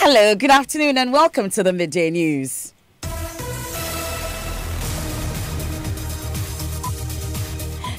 Hello, good afternoon and welcome to the Midday News.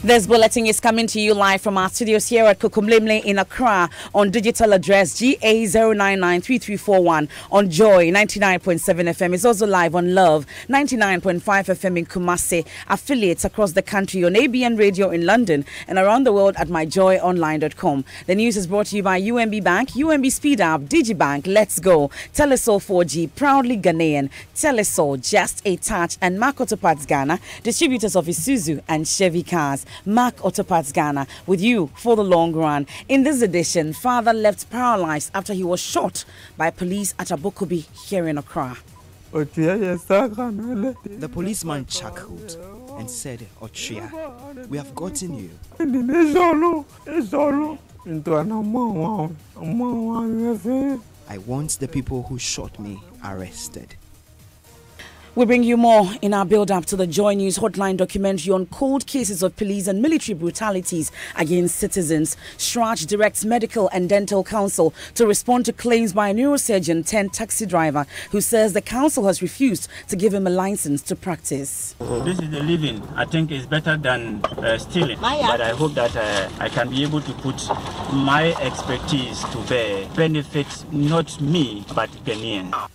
This bulletin is coming to you live from our studios here at Kukumlimle in Accra on digital address GA0993341 on Joy 99.7 FM. It's also live on Love 99.5 FM in Kumasi, affiliates across the country on ABN Radio in London and around the world at myjoyonline.com. The news is brought to you by UMB Bank, UMB Speed Up, Digibank, Let's Go, Telesol 4G, proudly Ghanaian, Telesol, Just a Touch, and Mark Auto Parts Ghana, distributors of Isuzu and Chevy cars. Mark Auto Parts Ghana, with you for the long run. In this edition, father left paralyzed after he was shot by police at Abokobi here in Accra. The policeman chuckled and said, Ochia, we have gotten you. I want the people who shot me arrested. We bring you more in our build-up to the Joy News Hotline documentary on cold cases of police and military brutalities against citizens. Shraj directs Medical and Dental Council to respond to claims by a neurosurgeon turned taxi driver who says the council has refused to give him a license to practice. This is the living. I think it's better than stealing. But I hope that I can be able to put my expertise to bear. Benefits not me, but Ghanaians.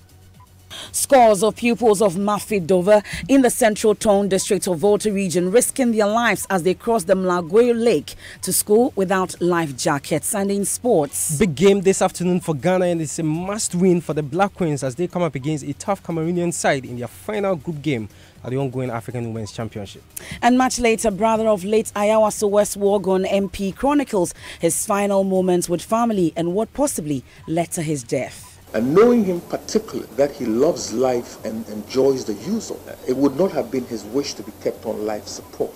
Scores of pupils of Mafi Dover in the Central Tone District of Volta region risking their lives as they cross the Mlagwe Lake to school without life jackets. And in sports, big game this afternoon for Ghana, and it's a must-win for the Black Queens as they come up against a tough Cameroonian side in their final group game at the ongoing African Women's Championship. And much later, brother of late Ayawaso West Worgon MP chronicles his final moments with family and what possibly led to his death. And knowing him particularly, that he loves life and enjoys the use of it, it would not have been his wish to be kept on life support,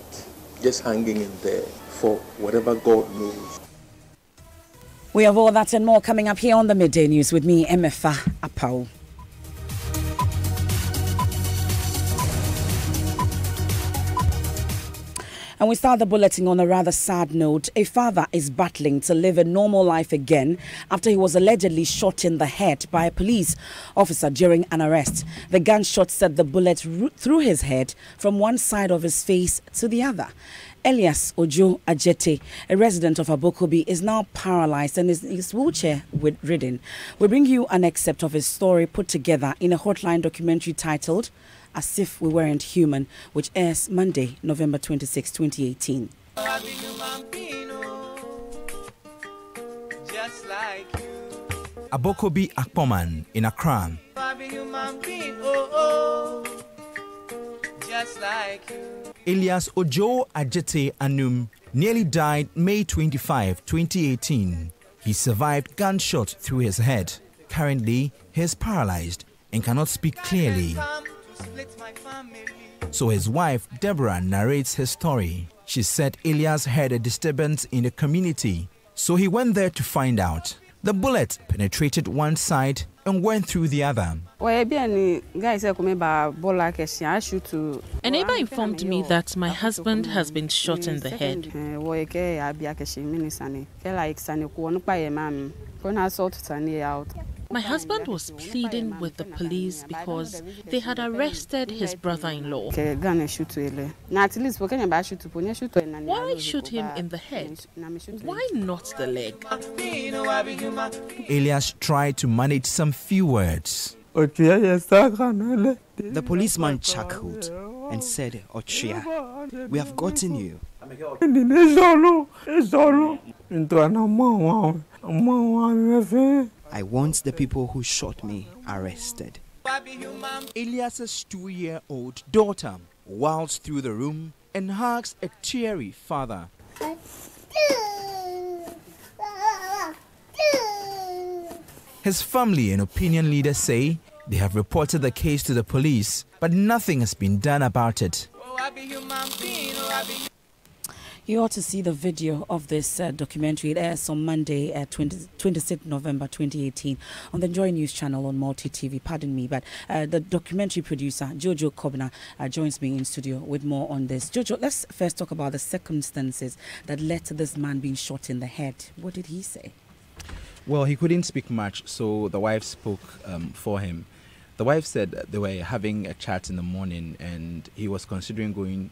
just hanging in there for whatever God knows. We have all that and more coming up here on the Midday News with me, Emefa Apau. And we start the bulletin on a rather sad note. A father is battling to live a normal life again after he was allegedly shot in the head by a police officer during an arrest. The gunshot sent the bullet through his head from one side of his face to the other. Elias Ojo Ajete, a resident of Abokobi, is now paralyzed and is wheelchair ridden. We bring you an excerpt of his story put together in a hotline documentary titled As If We Weren't Human, which airs Monday, November 26, 2018. Abokobi Akpoman in Accra. Elias Ojo Ajete Anum nearly died May 25, 2018. He survived gunshot through his head. Currently, he is paralyzed and cannot speak clearly. So his wife, Deborah, narrates his story. She said Elias had a disturbance in the community, so he went there to find out. The bullet penetrated one side and went through the other. A neighbor informed me that my husband has been shot in the head. My husband was pleading with the police because they had arrested his brother-in-law. Why shoot him in the head? Why not the leg? Elias tried to manage some few words. The policeman chuckled and said, Ochia, we have gotten you. I want the people who shot me arrested. Elias's 2-year-old daughter waltzed through the room and hugs a teary father. His family and opinion leaders say they have reported the case to the police, but nothing has been done about it. You ought to see the video of this documentary. It airs on Monday, 26th November 2018 on the Joy News channel on Multi TV. Pardon me, but the documentary producer, Jojo Kobna, joins me in studio with more on this. Jojo, let's first talk about the circumstances that led to this man being shot in the head. What did he say? Well, he couldn't speak much, so the wife spoke for him. The wife said that they were having a chat in the morning, and he was considering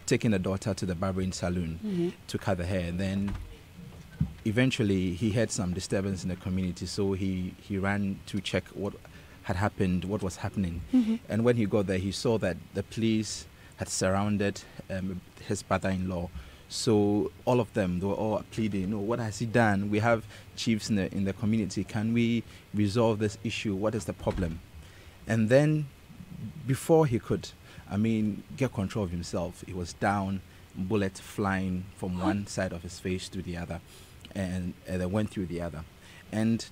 taking the daughter to the barbering salon to cut the hair. And then eventually he had some disturbance in the community, so he ran to check what had happened, what was happening. And when he got there, he saw that the police had surrounded his brother-in-law. So all of them, they were all pleading, what has he done? We have chiefs in the community. Can we resolve this issue? What is the problem? And then before he could, get control of himself, he was down, bullet flying from one side of his face to the other, and they went through the other. And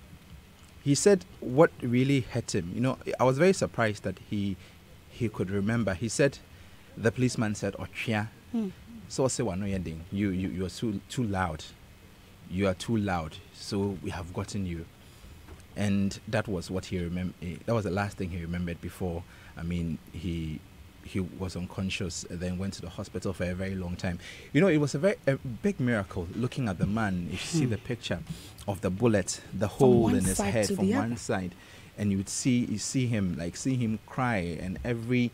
he said what really hurt him. I was very surprised that he could remember. He said, the policeman said, "Ochia, so say you are too loud. You are too loud. So we have gotten you." And that was what he remembered. That was the last thing he remembered before. He was unconscious and then went to the hospital for a very long time. It was a big miracle looking at the man. If you see the picture of the bullet, the hole in his head from one side, and you see him cry, and every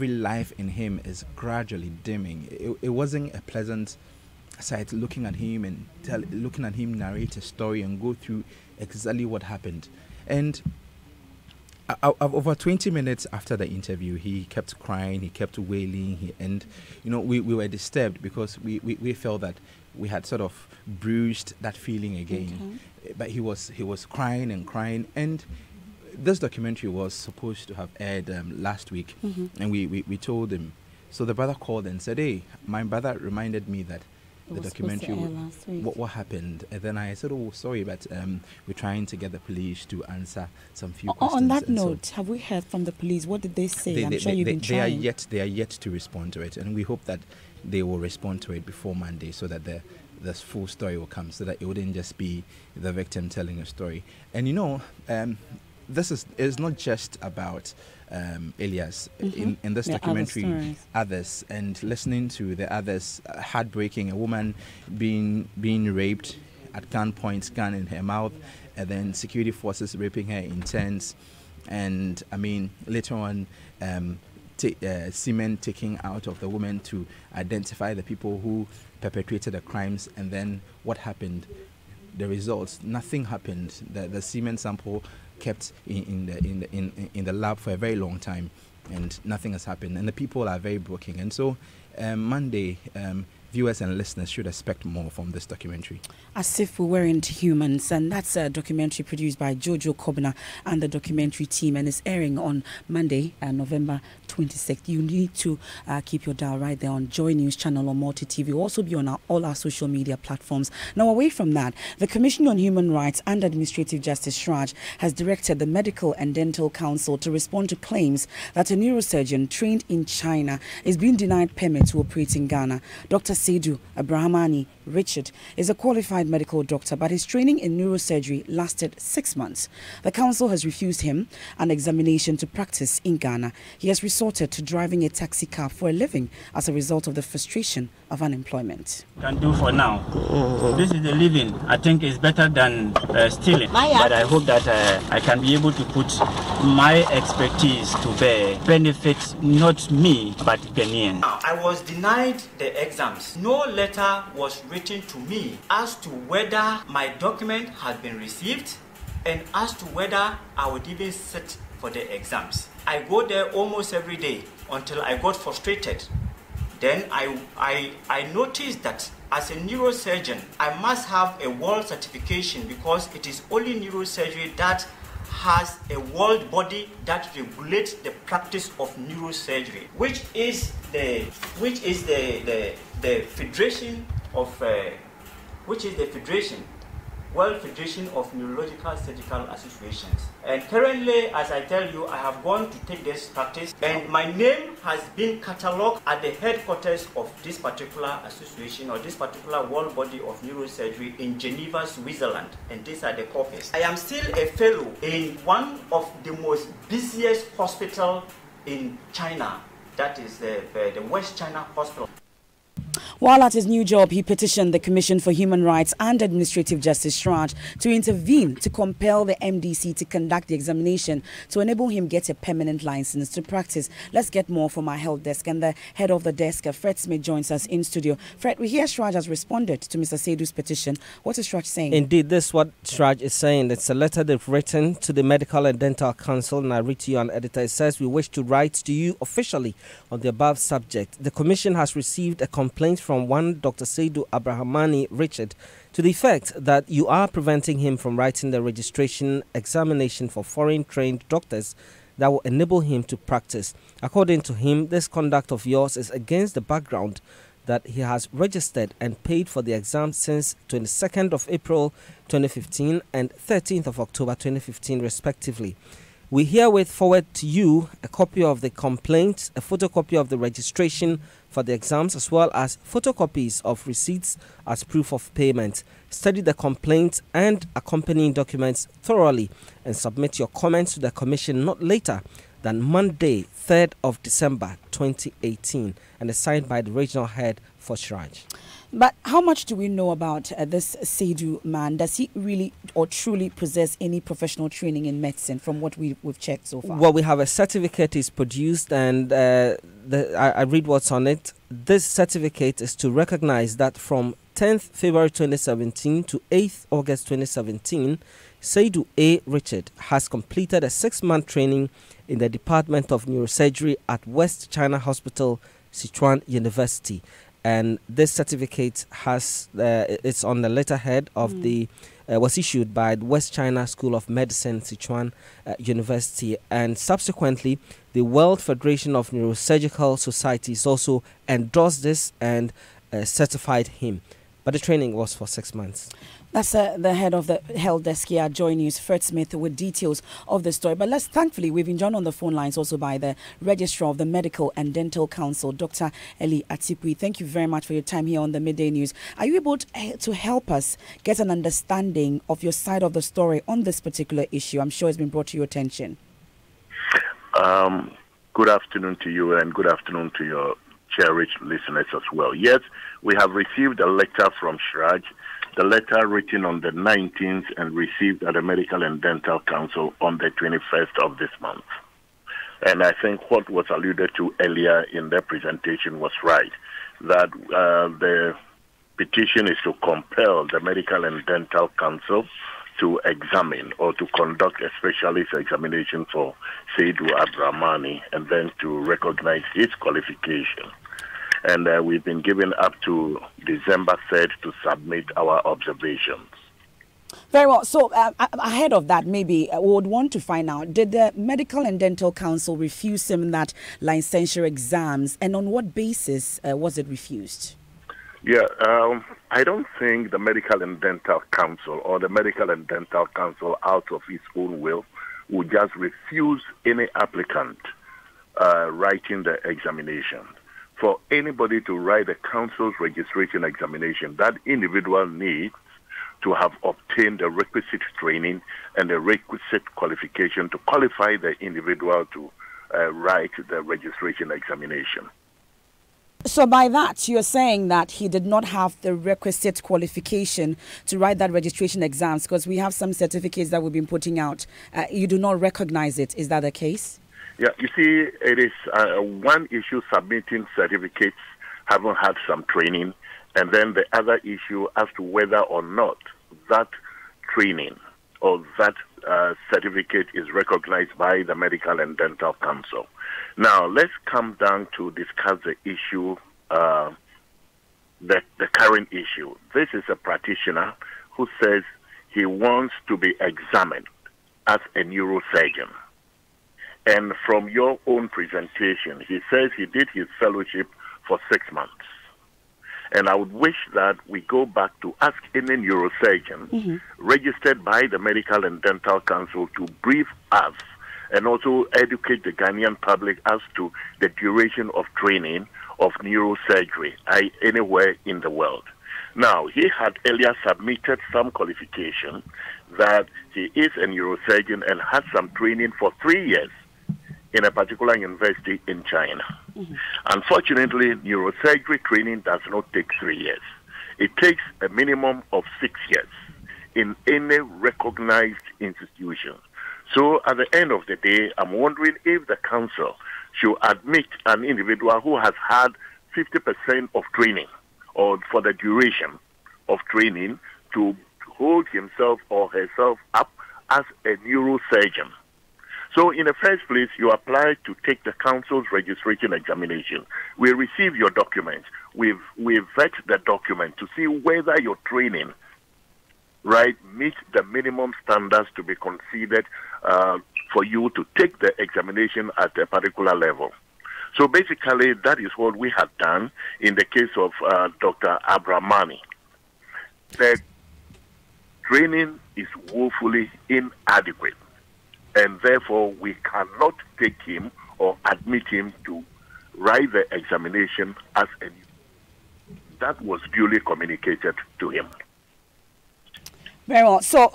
life in him is gradually dimming. It wasn't a pleasant sight looking at him and looking at him narrate a story and go through exactly what happened. And over 20 minutes after the interview, he kept crying, he kept wailing, and we were disturbed because we felt that we had sort of bruised that feeling again. But he was crying and crying. And this documentary was supposed to have aired last week, and we told him. So the brother called and said, "Hey, my brother reminded me that the documentary, what happened?" And then I said, "Oh, sorry, but we're trying to get the police to answer some few questions." On that note, have we heard from the police? What did they say? I'm sure you've been trying. They are yet to respond to it, and we hope that they will respond to it before Monday, so that the full story will come, so that it wouldn't just be the victim telling a story. And this is not just about Elias. In this documentary, others, and listening to the others, heartbreaking. A woman being raped at gunpoint, gun in her mouth, and then security forces raping her in tents. And later on, semen taking out of the woman to identify the people who perpetrated the crimes. And then what happened? The results, nothing happened. The semen sample kept in the lab for a very long time, and nothing has happened, and the people are very broken. And so Monday, viewers and listeners should expect more from this documentary. As If We Weren't Humans, and that's a documentary produced by Jojo Kobna and the documentary team, and it's airing on Monday, November 26th. You need to keep your dial right there on Joy News Channel or Multi TV. We'll also be on all our social media platforms. Now, away from that, the Commission on Human Rights and Administrative Justice, SHRAJ, has directed the Medical and Dental Council to respond to claims that a neurosurgeon trained in China is being denied permit to operate in Ghana. Dr. Seydou Abrahamani Richard is a qualified medical doctor, but his training in neurosurgery lasted 6 months. The council has refused him an examination to practice in Ghana. He has resorted to driving a taxi cab for a living as a result of the frustration of unemployment. Can do for now. This is the living. I think it's better than stealing. But I hope that I can be able to put my expertise to bear, benefits not me but Ghanaians. I was denied the exams. No letter was written to me as to whether my document had been received and as to whether I would even sit for the exams. I go there almost every day until I got frustrated. Then I noticed that as a neurosurgeon, I must have a world certification because it is only neurosurgery that has a world body that regulates the practice of neurosurgery, which is the Federation of World Federation of Neurological Surgical Associations. And currently, as I tell you, I have gone to take this practice, and my name has been catalogued at the headquarters of this particular association or this particular world body of neurosurgery in Geneva, Switzerland. And these are the copies. I am still a fellow in one of the most busiest hospitals in China. That is the West China Hospital. While at his new job, he petitioned the Commission for Human Rights and Administrative Justice, Shraj, to intervene to compel the MDC to conduct the examination to enable him get a permanent license to practice. Let's get more from our help desk, and the head of the desk, Fred Smith, joins us in studio. Fred, we hear Shraj has responded to Mr. Seidu's petition. What is Shraj saying? Indeed, this is what Shraj is saying. It's a letter they've written to the Medical and Dental Council, and I read to you an editor. It says, "We wish to write to you officially on the above subject. The Commission has received a complaint from one Dr. Seidu Abrahamani Richard to the effect that you are preventing him from writing the registration examination for foreign trained doctors that will enable him to practice. According to him, this conduct of yours is against the background that he has registered and paid for the exam since 22nd of April 2015 and 13th of October 2015 respectively. We herewith forward to you a copy of the complaint, a photocopy of the registration for the exams, as well as photocopies of receipts as proof of payment. Study the complaint and accompanying documents thoroughly and submit your comments to the Commission not later than Monday, 3rd of December 2018, and is signed by the regional head for Shraj." But how much do we know about this Seidu man? Does he really or truly possess any professional training in medicine from what we've checked so far? Well, we have a certificate is produced, and I read what's on it. This certificate is to recognize that from 10th February 2017 to 8th August 2017, Seidu A. Richard has completed a 6-month training in the Department of Neurosurgery at West China Hospital, Sichuan University. And this certificate has it's on the letterhead of the was issued by the West China School of Medicine, Sichuan University, and subsequently the World Federation of Neurosurgical Societies also endorsed this and certified him. But the training was for 6 months. That's the head of the health desk here at Joy News, Fred Smith, with details of the story. But thankfully, we've been joined on the phone lines also by the Registrar of the Medical and Dental Council, Dr. Eli Atipui. Thank you very much for your time here on the Midday News. Are you able to help us get an understanding of your side of the story on this particular issue? I'm sure it's been brought to your attention. Good afternoon to you, and good afternoon to your cherished listeners as well. Yes, we have received a letter from Shraj. The letter written on the 19th and received at the Medical and Dental Council on the 21st of this month. And I think what was alluded to earlier in the presentation was right, that the petition is to compel the Medical and Dental Council to examine or to conduct a specialist examination for Seidu Abramani and then to recognize his qualification. And we've been given up to December 3rd to submit our observations. Very well. So ahead of that, maybe we would want to find out, did the Medical and Dental Council refuse him that licensure exams, and on what basis was it refused? Yeah, I don't think the Medical and Dental Council or the Medical and Dental Council, out of its own will, would just refuse any applicant writing the examination. For anybody to write a council's registration examination, that individual needs to have obtained the requisite training and the requisite qualification to qualify the individual to write the registration examination. So by that, you're saying that he did not have the requisite qualification to write that registration exams, because we have some certificates that we've been putting out. You do not recognize it. Is that the case? Yeah, you see, it is one issue submitting certificates, haven't had some training, and then the other issue as to whether or not that training or that certificate is recognized by the Medical and Dental Council. Now, let's come down to discuss the issue, the current issue. This is a practitioner who says he wants to be examined as a neurosurgeon. And from your own presentation, he says he did his fellowship for 6 months. And I would wish that we go back to ask any neurosurgeon registered by the Medical and Dental Council to brief us and also educate the Ghanaian public as to the duration of training of neurosurgery anywhere in the world. Now, he had earlier submitted some qualification that he is a neurosurgeon and had some training for 3 years in a particular university in China. Unfortunately, neurosurgery training does not take 3 years. It takes a minimum of 6 years in any recognized institution. So at the end of the day, I'm wondering if the council should admit an individual who has had 50% of training or for the duration of training to hold himself or herself up as a neurosurgeon. So in the first place, you apply to take the council's registration examination. We receive your documents. We vet the document to see whether your training, right, meets the minimum standards to be considered for you to take the examination at a particular level. So basically, that is what we have done in the case of Dr. Abramani. The training is woefully inadequate, and therefore we cannot take him or admit him to write the examination as a. That was duly communicated to him. Very well. So,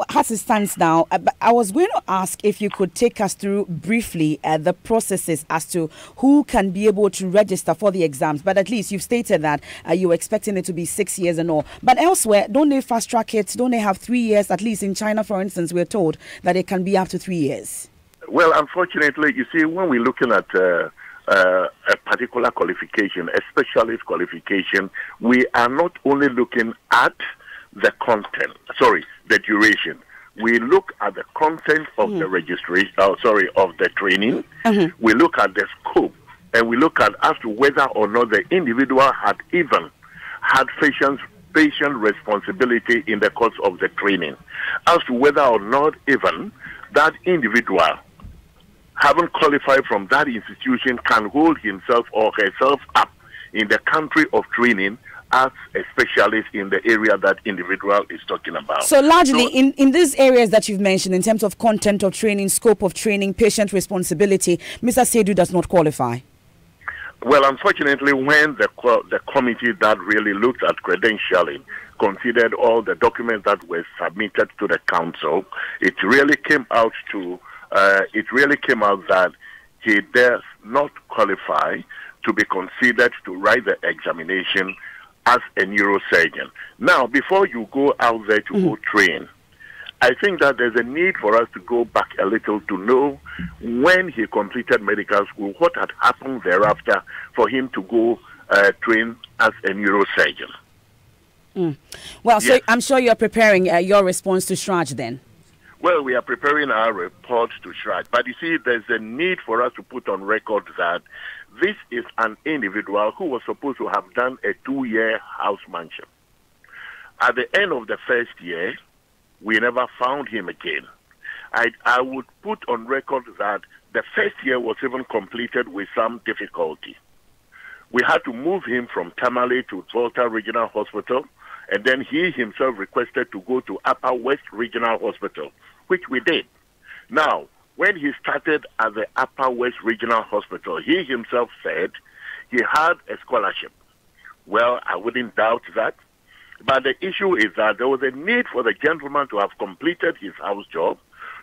as it stands now, I was going to ask if you could take us through briefly the processes as to who can be able to register for the exams. But at least you've stated that you're expecting it to be 6 years and all. But elsewhere, don't they fast track it? Don't they have 3 years? At least in China, for instance, we're told that it can be up to 3 years. Well, unfortunately, you see, when we're looking at a particular qualification, a specialist qualification, we are not only looking at the content, the duration. We look at the content of the registration, of the training. We look at the scope, and we look at as to whether or not the individual had even had patient responsibility in the course of the training, as to whether or not even that individual, having qualified from that institution, can hold himself or herself up in the country of training as a specialist in the area that individual is talking about. So largely in these areas that you've mentioned, in terms of content of training, scope of training, patient responsibility, Mr. Seydou does not qualify. Well, unfortunately, when the committee that really looked at credentialing considered all the documents that were submitted to the council, it really came out that he does not qualify to be considered to write the examination as a neurosurgeon. Now, before you go out there to go train, I think that there's a need for us to go back a little to know when he completed medical school, what had happened thereafter for him to go train as a neurosurgeon. Well, yes. So I'm sure you're preparing your response to Shraj then. Well, we are preparing our report to Shraj. But you see, there's a need for us to put on record that this is an individual who was supposed to have done a 2-year housemanship. At the end of the first year, we never found him again. I would put on record that the first year was even completed with some difficulty. We had to move him from Tamale to Volta Regional Hospital, and then he himself requested to go to Upper West Regional Hospital, which we did. Now, when he started at the Upper West Regional Hospital, he himself said he had a scholarship. Well, I wouldn't doubt that. But the issue is that there was a need for the gentleman to have completed his house job,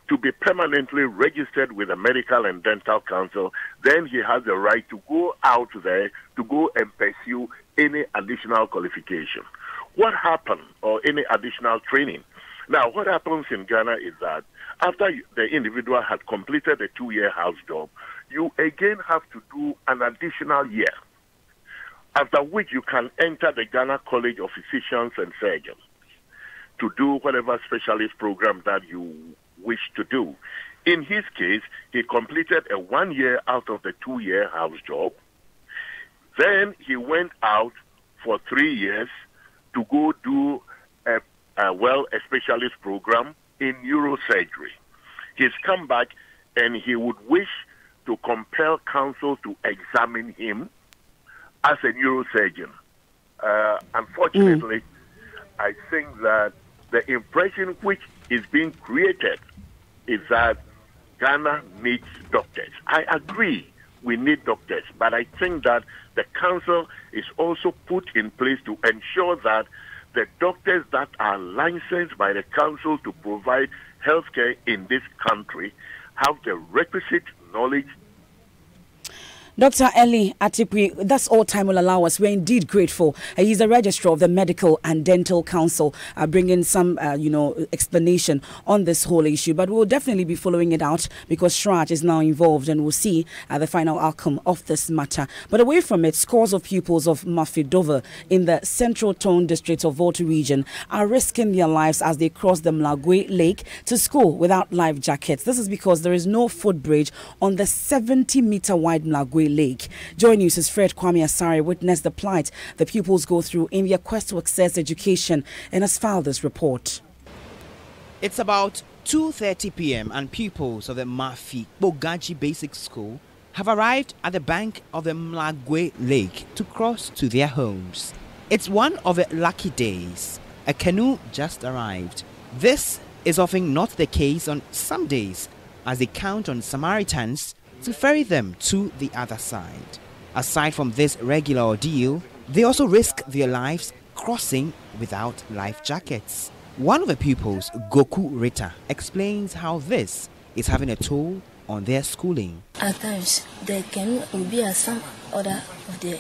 to be permanently registered with the Medical and Dental Council. Then he has the right to go out there to go and pursue any additional qualification. What happened, or any additional training? Now, what happens in Ghana is that after the individual had completed a 2-year house job, you again have to do an additional year, after which you can enter the Ghana College of Physicians and Surgeons to do whatever specialist program that you wish to do. In his case, he completed a 1 year out of the 2-year house job. Then he went out for 3 years to go do a specialist program in neurosurgery. He's come back and he would wish to compel council to examine him as a neurosurgeon. Unfortunately, I think that the impression which is being created is that Ghana needs doctors. I agree we need doctors, but I think that the council is also put in place to ensure that the doctors that are licensed by the council to provide healthcare in this country have the requisite knowledge. Dr. Eli Atipui, that's all time will allow us. We're indeed grateful. He's the registrar of the Medical and Dental Council, bringing some, explanation on this whole issue. But we'll definitely be following it out because Shraj is now involved and we'll see the final outcome of this matter. But away from it, scores of pupils of Mafidova in the Central Tone District of Volta region are risking their lives as they cross the Mlagwe Lake to school without life jackets. This is because there is no footbridge on the 70-meter wide Mlagwe Lake. Joy News' Fred Kwame Asare witnessed the plight the pupils go through in their quest to access education and has filed this report. It's about 2:30 p.m. and pupils of the Mafi Bogaji Basic School have arrived at the bank of the Mlagwe Lake to cross to their homes. It's one of the lucky days. A canoe just arrived. This is often not the case on some days, as they count on Samaritans to ferry them to the other side. Aside from this regular ordeal, they also risk their lives crossing without life jackets. One of the pupils, Goku Rita, explains how this is having a toll on their schooling. At times, the canoe will be at some other of the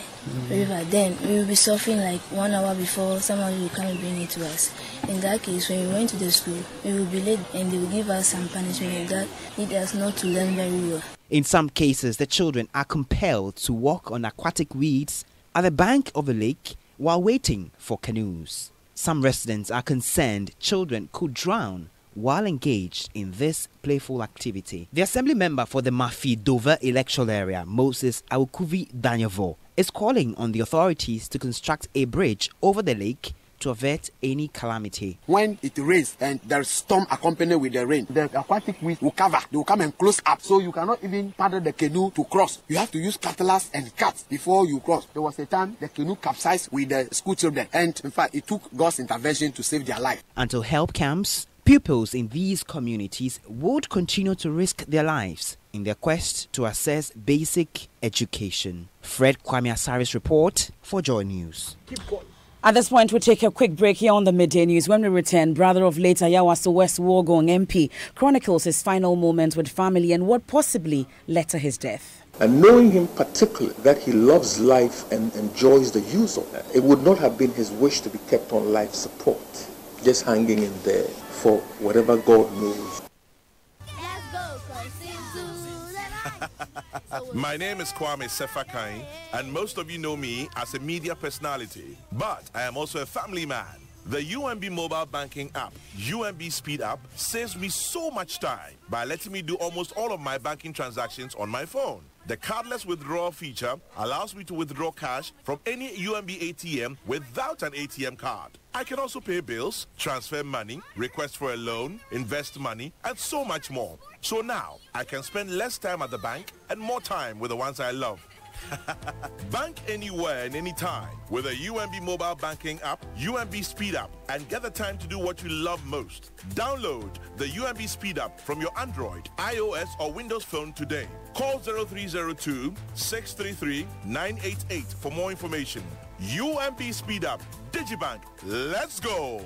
river. Then we will be surfing like 1 hour before someone will come and bring it to us. In that case, when we went to the school, we will be late and they will give us some punishment that need us not to learn very well. In some cases, the children are compelled to walk on aquatic weeds at the bank of the lake while waiting for canoes. Some residents are concerned children could drown while engaged in this playful activity. The assembly member for the Mafi-Dover electoral area, Moses Awukuvi Danyevo, is calling on the authorities to construct a bridge over the lake to avert any calamity. When it rains and there's storm accompanied with the rain, the aquatic weeds will cover. They will come and close up, so you cannot even paddle the canoe to cross. You have to use cutlass and cut before you cross. There was a time the canoe capsized with the school children, and in fact it took God's intervention to save their life. Until help comes, pupils in these communities would continue to risk their lives in their quest to access basic education. Fred Kwame Asare's report for Joy News. At this point, we'll take a quick break here on the Midday News. When we return, brother of late Ayawaso West Wogong MP chronicles his final moments with family and what possibly led to his death. And knowing him particularly, that he loves life and enjoys the use of it, it would not have been his wish to be kept on life support, just hanging in there for whatever God knows. My name is Kwame Sefakai, and most of you know me as a media personality, but I am also a family man. The UMB mobile banking app, UMB Speed App, saves me so much time by letting me do almost all of my banking transactions on my phone. The cardless withdrawal feature allows me to withdraw cash from any UMB ATM without an ATM card. I can also pay bills, transfer money, request for a loan, invest money, and so much more. So now, I can spend less time at the bank and more time with the ones I love. Bank anywhere and anytime with a UMB mobile banking app, UMB Speed App, and get the time to do what you love most. Download the UMB Speed App from your Android, iOS, or Windows phone today. Call 0302-633-988 for more information. UMB Speed App, Digibank, let's go!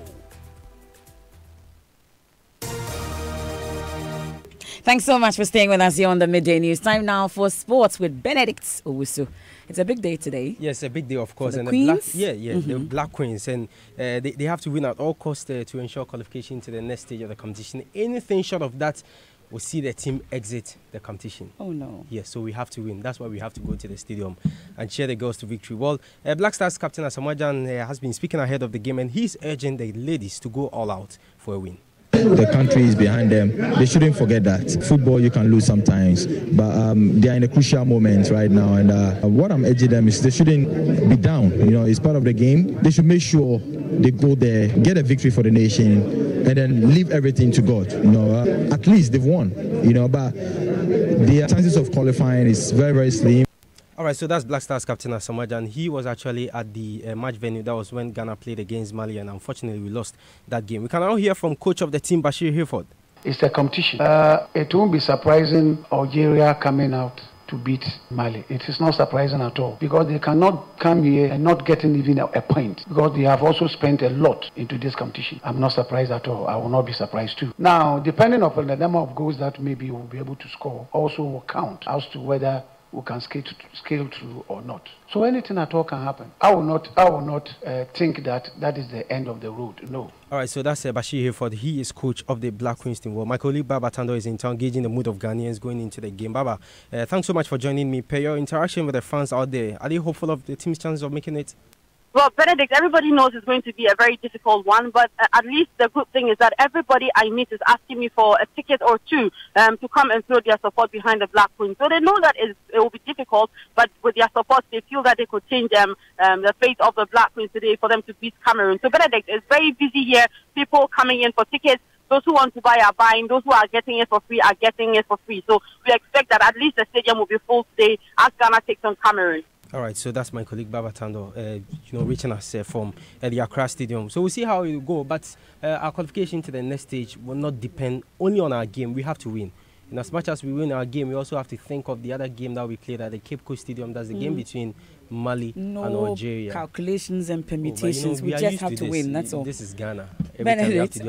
Thanks so much for staying with us here on the Midday News. Time now for sports with Benedict Owusu. It's a big day today. Yes, a big day, of course. The and Queens? The Black Queens. And they have to win at all costs to ensure qualification to the next stage of the competition. Anything short of that will see the team exit the competition. Oh, no. Yes, so we have to win. That's why we have to go to the stadium and cheer the girls to victory. Well, Black Stars captain Asamoah has been speaking ahead of the game, and he's urging the ladies to go all out for a win. The country is behind them. They shouldn't forget that. Football, you can lose sometimes, but they are in a crucial moment right now. And what I'm urging them is they shouldn't be down. You know, it's part of the game. They should make sure they go there, get a victory for the nation, and then leave everything to God. You know, at least they've won. You know, but the chances of qualifying is very, very slim. All right, so that's Black Stars captain Asamoah. He was actually at the match venue. That was when Ghana played against Mali, and unfortunately we lost that game. We can now hear from coach of the team, Bashir Hayford. It's a competition. It won't be surprising Algeria coming out to beat Mali. It is not surprising at all because they cannot come here and not getting even a point because they have also spent a lot into this competition. I'm not surprised at all. I will not be surprised too. Now, depending on the number of goals that maybe we'll be able to score also will count as to whether we can scale through or not. So anything at all can happen. I will not think that is the end of the road. No. All right, so that's Bashir Hayford. He is coach of the Black Queens team. Well, my colleague Baba Tando is in town gauging the mood of Ghanaians going into the game. Baba, thanks so much for joining me. Per your interaction with the fans out there, are they hopeful of the team's chances of making it? Well, Benedict, everybody knows it's going to be a very difficult one, but at least the good thing is that everybody I meet is asking me for a ticket or two to come and throw their support behind the Black Queens. So they know that it will be difficult, but with their support, they feel that they could change the fate of the Black Queens today for them to beat Cameroon. So Benedict, it's very busy here, people coming in for tickets. Those who want to buy are buying. Those who are getting it for free are getting it for free. So we expect that at least the stadium will be full today as Ghana takes on Cameroon. All right, so that's my colleague Baba Tando, reaching us from the Accra Stadium. So we'll see how it will go, but our qualification to the next stage will not depend only on our game. We have to win. And as much as we win our game, we also have to think of the other game that we played at the Cape Coast Stadium. That's the game between Mali and Algeria. Calculations and permutations. We just have to win, that's all. This is Ghana. Benedict,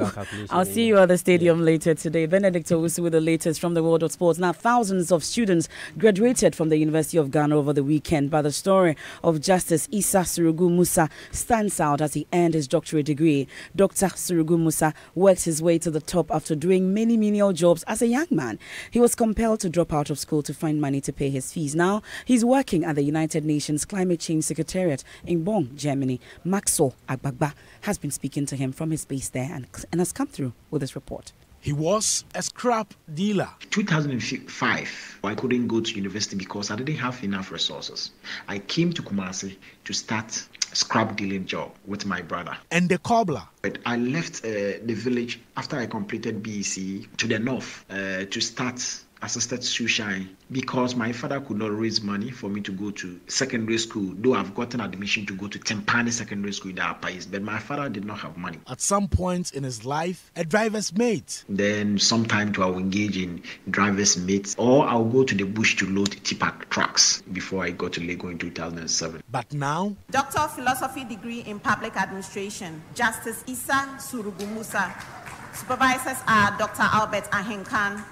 I'll see you at the stadium later today. Benedict Owusu with the latest from the world of sports. Now, thousands of students graduated from the University of Ghana over the weekend, but the story of Justice Issa Surugu Musa stands out as he earned his doctorate degree. Dr. Surugu Musa worked his way to the top after doing many menial jobs as a young man. He was compelled to drop out of school to find money to pay his fees. Now, he's working at the United Nations Climate Change Secretariat in Bonn, Germany. Maxwell Agbagba has been speaking to him from his base there and has come through with this report. He was a scrap dealer. 2005, I couldn't go to university because I didn't have enough resources. I came to Kumasi to start a scrap dealing job with my brother. And the cobbler. But I left the village after I completed BEC to the north to start assisted shoeshine because my father could not raise money for me to go to secondary school, though I've gotten admission to go to Tempani Secondary School in the Upper East, but my father did not have money. At some point in his life, a driver's mate. Then sometime I will engage in driver's mates, or I'll go to the bush to load tipper trucks before I got to Lagos in 2007. But now, Doctor of Philosophy degree in Public Administration, Justice Issa Surugu Musa. Supervisors are Dr. Albert Ahenkan.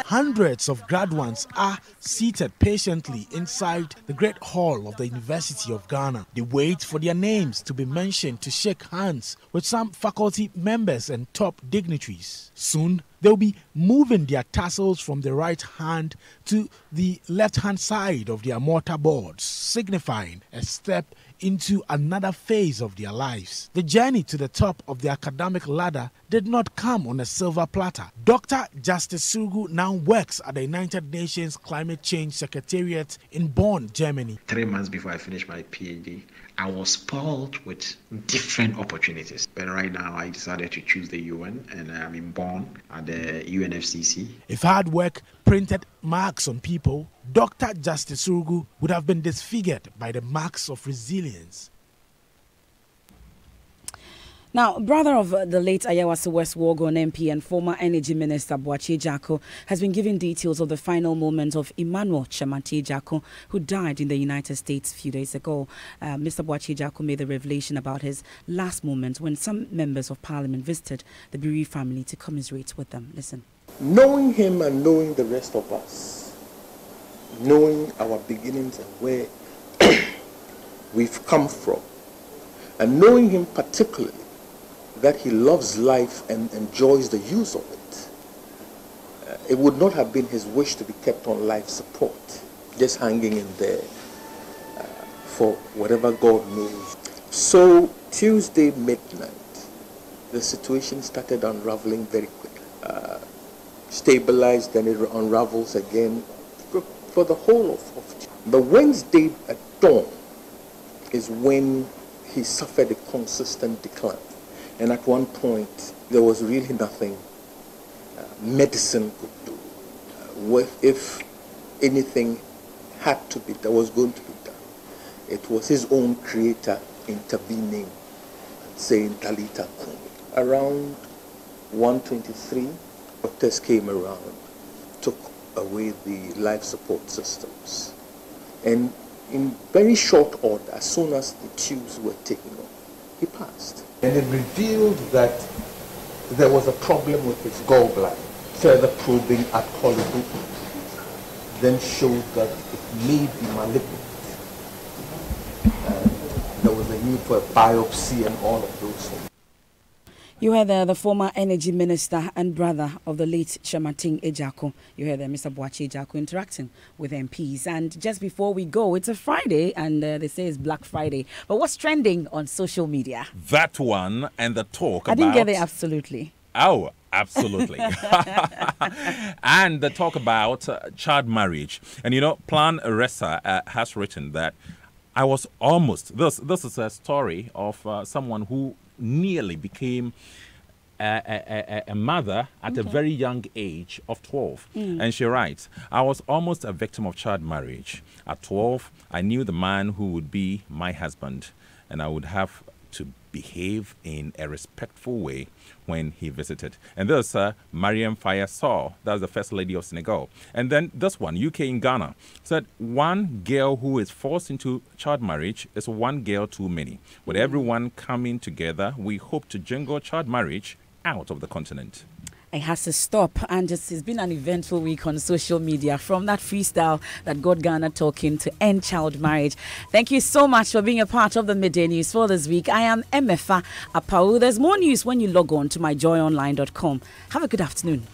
Hundreds of graduates are seated patiently inside the Great Hall of the University of Ghana. They wait for their names to be mentioned to shake hands with some faculty members and top dignitaries. Soon, they'll be moving their tassels from the right hand to the left-hand side of their mortarboards, signifying a step into another phase of their lives. The journey to the top of the academic ladder did not come on a silver platter. Dr. Justice Surugu now works at the United Nations Climate Change Secretariat in Bonn, Germany. 3 months before I finished my PhD, I was spoiled with different opportunities. But right now, I decided to choose the UN, and I'm in Bonn at the UNFCCC. If hard work printed marks on people, Dr. Justice Surugu would have been disfigured by the marks of resilience. Now, brother of the late Ayawase West Wuogon MP and former Energy Minister Boakye Jackor has been giving details of the final moments of Emmanuel Kyerematen Jackor, who died in the United States a few days ago. Mr. Boakye Jackor made the revelation about his last moments when some members of parliament visited the bereaved family to commiserate with them. Listen. Knowing him and knowing the rest of us, knowing our beginnings and where we've come from, and knowing him particularly, that he loves life and enjoys the use of it. It would not have been his wish to be kept on life support, just hanging in there for whatever God knows. So Tuesday midnight, the situation started unraveling very quickly. Stabilized, then it unravels again for the whole of the Wednesday at dawn is when he suffered a consistent decline. And at one point, there was really nothing medicine could do. If anything had to be, that was going to be done, it was his own creator intervening and saying, Talita Kumi. Around 1:23, doctors came around, took away the life support systems. And in very short order, as soon as the tubes were taken off, he passed. And it revealed that there was a problem with his gallbladder. Further probing at Hollywood then showed that it may be malignant. There was a need for a biopsy and all of those things. You heard the former energy minister and brother of the late Shamating Ejako. You heard Mr. Boachi Ejako interacting with MPs. And just before we go, it's a Friday and they say it's Black Friday. But what's trending on social media? That one and the talk about... I didn't get it absolutely. Oh, absolutely. And the talk about child marriage. And you know, Plan Ressa has written that I was almost... This is a story of someone who nearly became a mother at a very young age of 12. And she writes, I was almost a victim of child marriage. At 12, I knew the man who would be my husband, and I would have to behave in a respectful way when he visited. And this Mariam Faye Sow, that's the First Lady of Senegal. And then this one, UK in Ghana, said one girl who is forced into child marriage is one girl too many. With everyone coming together, we hope to jingle child marriage out of the continent. It has to stop, and it's been an eventful week on social media, from that freestyle that got Ghana talking to end child marriage. Thank you so much for being a part of the Midday News for this week. I am Emefa Apau. There's more news when you log on to myjoyonline.com. Have a good afternoon.